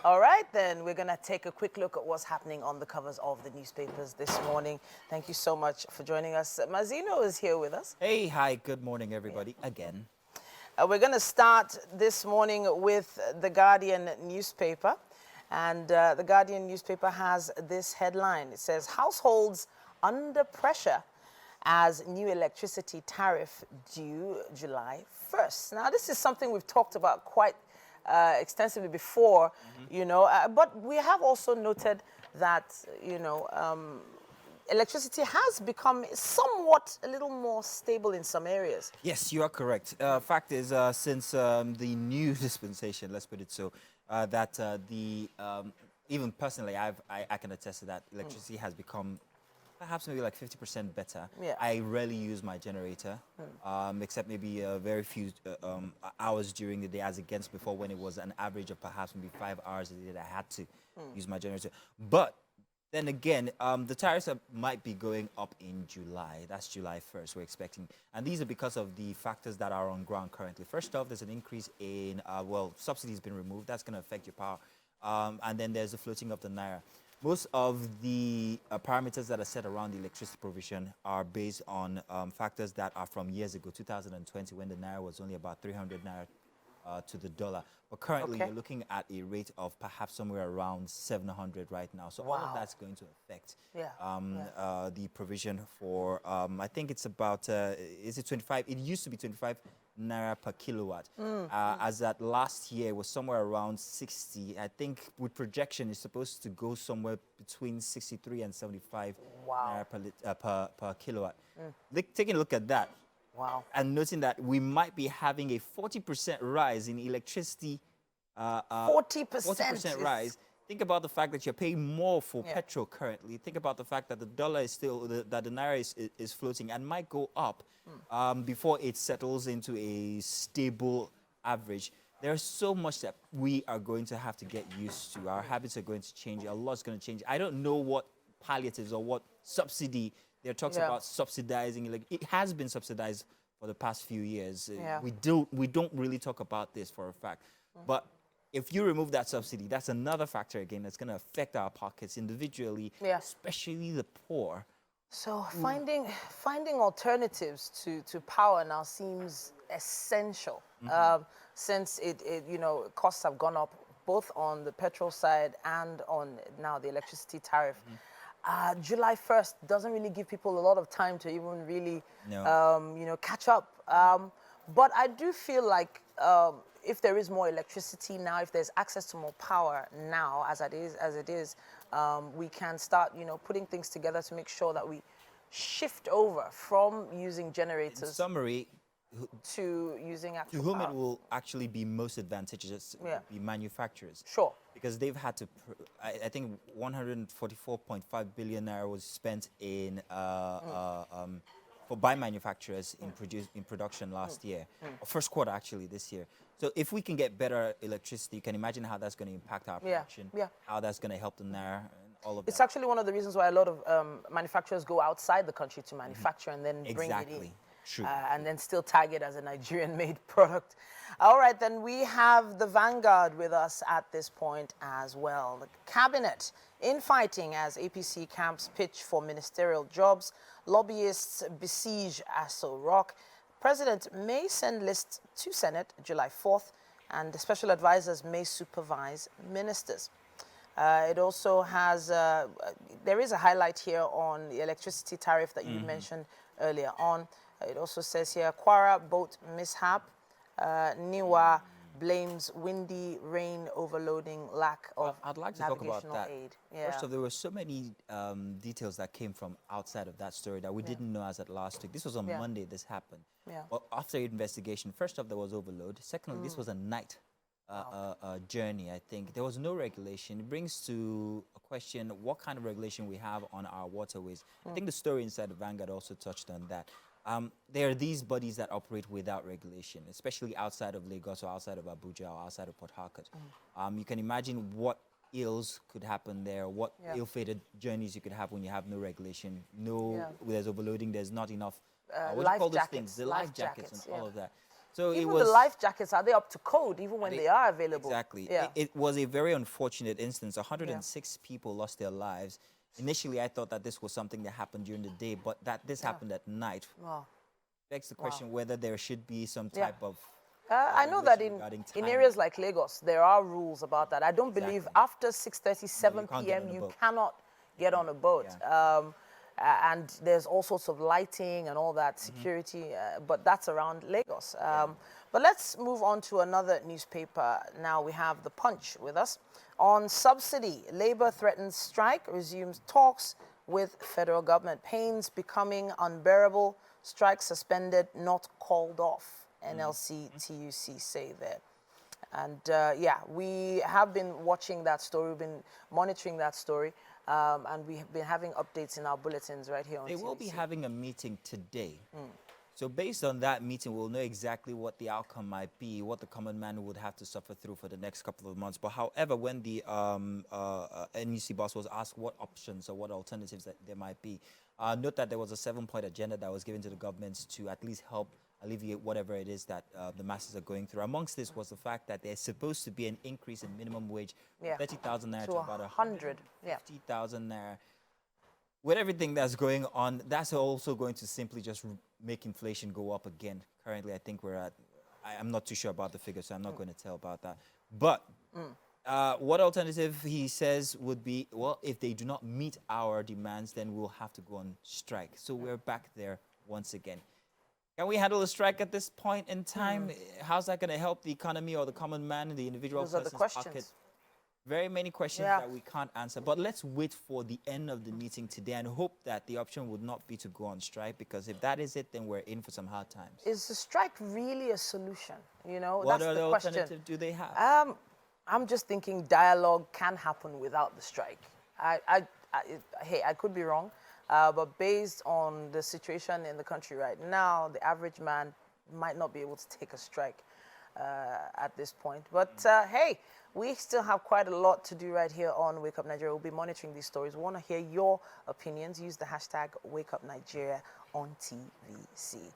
All right, then we're going to take a quick look at what's happening on the covers of the newspapers this morning. Thank you so much for joining us. Mazino is here with us. Hey, hi, good morning, everybody, again. We're going to start this morning with the Guardian newspaper. And the Guardian newspaper has this headline. It says, households under pressure as new electricity tariff due July 1st. Now, this is something we've talked about quite extensively before, but we have also noted that, electricity has become somewhat a little more stable in some areas. Yes, you are correct. Fact is, since the new dispensation, let's put it so, even personally, I can attest to that, electricity has become perhaps maybe like 50% better. Yeah. I rarely use my generator, except maybe a very few hours during the day, as against before when it was an average of perhaps maybe 5 hours a day that I had to use my generator. But then again, the tariffs might be going up in July. That's July 1st we're expecting. And these are because of the factors that are on ground currently. First off, there's an increase in, subsidies been removed. That's going to affect your power. And then there's the floating of the naira. Most of the parameters that are set around the electricity provision are based on factors that are from years ago, 2020, when the naira was only about 300 naira to the dollar. But currently, you're looking at a rate of perhaps somewhere around 700 right now. So all of that's going to affect the provision for, I think it's about, is it 25? It used to be 25 naira per kilowatt. As that last year it was somewhere around 60. I think with projection it's supposed to go somewhere between 63 and 75 naira per kilowatt. Taking a look at that, and noting that we might be having a 40% rise in electricity. 40% rise. Think about the fact that you're paying more for petrol currently. Think about the fact that the dollar is still, that the naira is floating and might go up before it settles into a stable average. There's so much that we are going to have to get used to. Our habits are going to change. A lot's going to change. I don't know what palliatives or what subsidy. There are talks about subsidizing. Like, it has been subsidized for the past few years. We don't really talk about this for a fact. But if you remove that subsidy, that's another factor again that's going to affect our pockets individually, especially the poor. So finding alternatives to power now seems essential, since costs have gone up both on the petrol side and on now the electricity tariff. July 1st doesn't really give people a lot of time to even really catch up. But I do feel like if there is more electricity now, if there's access to more power now, as it is, we can start, putting things together to make sure that we shift over from using generators. In summary, to using actual to whom power. it will actually be most advantageous be manufacturers. Sure. Because they've had to, I think 144.5 billion naira was spent in by manufacturers in production last year, first quarter actually this year. So if we can get better electricity, you can imagine how that's going to impact our production, how that's going to help the naira, and all of that. It's actually one of the reasons why a lot of manufacturers go outside the country to manufacture and then bring it in. True. And then still tag it as a Nigerian-made product. All right, then we have the Vanguard with us at this point as well. The cabinet infighting as APC camps pitch for ministerial jobs. Lobbyists besiege Aso Rock. President may send list to Senate July 4th, and the special advisors may supervise ministers. It also has, there is a highlight here on the electricity tariff that you mentioned earlier on. It also says here, Kwara boat mishap, Niwa blames windy rain overloading, lack of I'd like to talk about that. aid. First of all, there were so many details that came from outside of that story that we didn't know as at last week. This was on Monday this happened. Well, after investigation, first off, there was overload. Secondly, this was a night journey, I think. There was no regulation. It brings to a question what kind of regulation we have on our waterways. I think the story inside the Vanguard also touched on that. There are these bodies that operate without regulation, especially outside of Lagos or outside of Abuja or outside of Port Harcourt. You can imagine what ills could happen there, what ill-fated journeys you could have when you have no regulation, there's overloading, there's not enough, what do you call those things? The life jackets and all of that. So even it was, the life jackets, are they up to code even when they are available? Exactly. Yeah. It was a very unfortunate instance. 106 people lost their lives. Initially, I thought that this was something that happened during the day, but that this happened at night. Wow. Begs the question whether there should be some Yeah. type of I know that in time. areas like Lagos, there are rules about that. I don't believe after 6:30, 7 can't get on p.m. a you boat. cannot get on a boat. Yeah. And there's all sorts of lighting and all that security, but that's around Lagos. But let's move on to another newspaper. Now we have The Punch with us. On subsidy, Labour threatens strike, resumes talks with federal government. Pains becoming unbearable, strike suspended, not called off. NLC, TUC say there. And yeah, we have been watching that story, we've been monitoring that story, and we have been having updates in our bulletins right here on They TVC. will be having a meeting today. So based on that meeting, we'll know exactly what the outcome might be, what the common man would have to suffer through for the next couple of months. But however, when the NUC boss was asked what options or what alternatives that there might be, note that there was a 7-point agenda that was given to the government to at least help alleviate whatever it is that the masses are going through. Amongst this was the fact that there's supposed to be an increase in minimum wage, 30,000 naira to about 150,000 naira. With everything that's going on, that's also going to simply just make inflation go up again. Currently, I think we're at, I'm not too sure about the figure, so I'm not going to tell about that. But what alternative he says would be, well, if they do not meet our demands, then we'll have to go on strike. So we're back there once again. Can we handle a strike at this point in time? How's that going to help the economy or the common man, the individual Those are the person's questions. pocket? Very many questions that we can't answer. But let's wait for the end of the meeting today and hope that the option would not be to go on strike, because if that is it, then we're in for some hard times. Is the strike really a solution? You know, What that's other the question. alternative do they have? I'm just thinking dialogue can happen without the strike. Hey, I could be wrong, but based on the situation in the country right now, the average man might not be able to take a strike at this point. But hey, we still have quite a lot to do right here on Wake Up Nigeria. We'll be monitoring these stories. We want to hear your opinions. Use the hashtag Wake Up Nigeria on TVC.